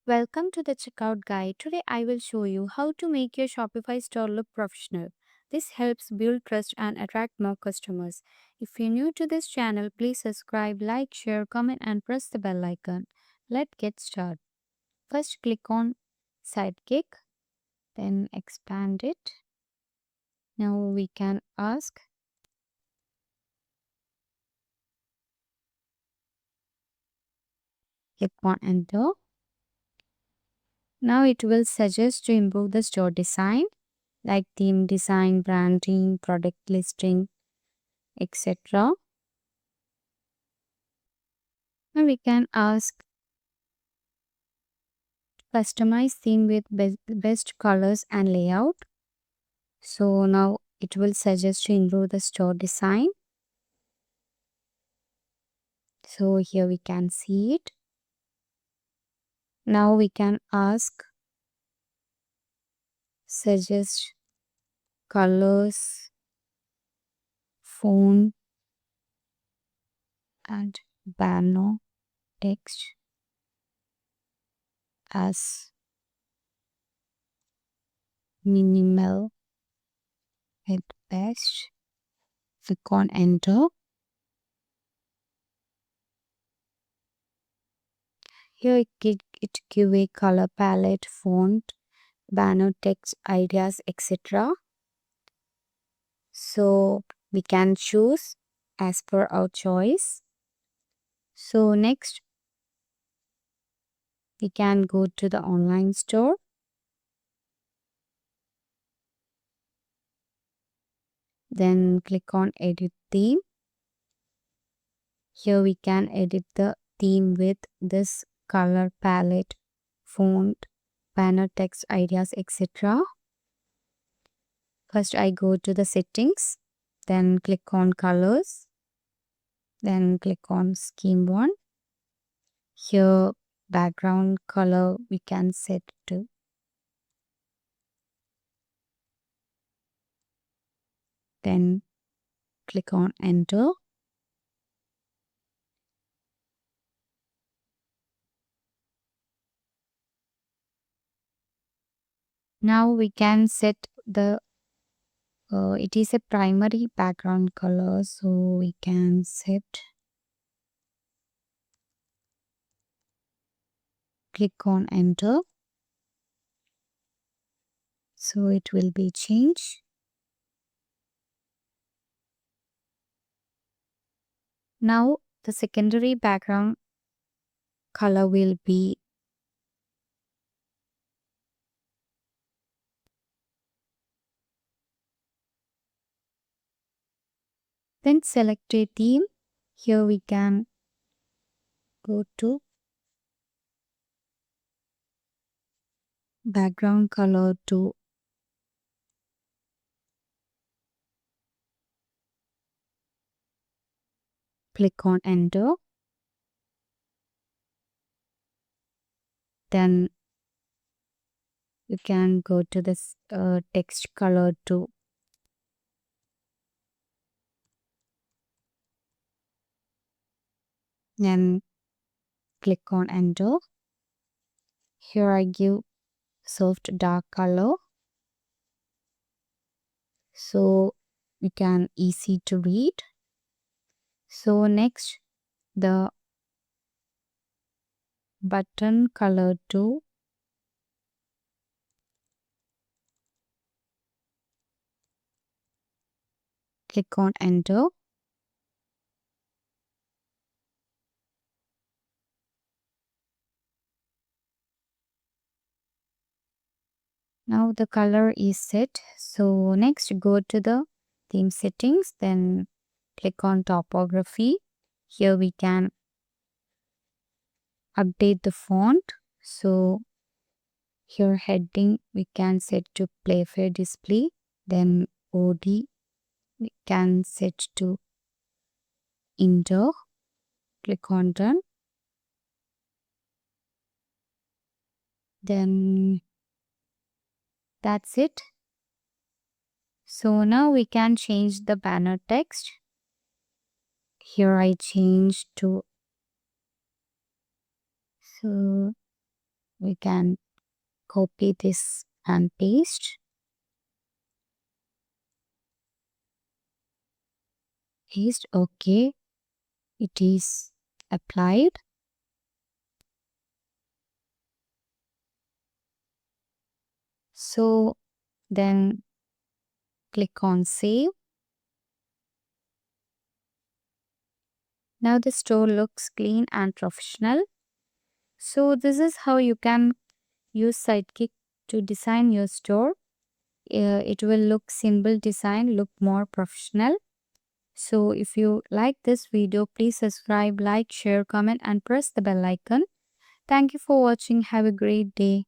Welcome to the checkout guide. Today I will show you how to make your Shopify store look professional. This helps build trust and attract more customers. If you're new to this channel, please subscribe, like, share, comment and press the bell icon. Let's get started. First click on Sidekick, then expand it. Now we can ask click on enter. Now it will suggest to improve the store design like theme design, branding, product listing, etc. Now we can ask customize theme with best colors and layout. So now it will suggest to improve the store design. So here we can see it. Now we can ask suggest colors, font and banner text as minimal at best. Click on enter. Here it give a color palette, font, banner text, ideas, etc. So we can choose as per our choice. So next we can go to the online store. Then click on edit theme. Here we can edit the theme with this color palette, font, banner text, ideas, etc. First I go to the settings, then click on colors, then click on scheme 1. Here background color we can set to then click on enter. Now we can set the it is a primary background color, so we can set, click on enter, so it will be changed. Now the secondary background color will be then select a theme. Here we can go to background color to click on enter, then you can go to this text color to then click on enter. Here I give soft dark color so we can easy to read. So next the button color to click on enter. Now the color is set. So next go to the theme settings, then click on topography. Here we can update the font. So here heading we can set to play fair display, then OD we can set to indoor. Click on done. Then that's it. So now we can change the banner text. Here I change to, so We can copy this and paste. Okay. It is applied. So then click on save. Now the store looks clean and professional. So this is how you can use Sidekick to design your store. It will look simple design, look more professional. So if you like this video, please subscribe, like, share, comment and press the bell icon. Thank you for watching. Have a great day.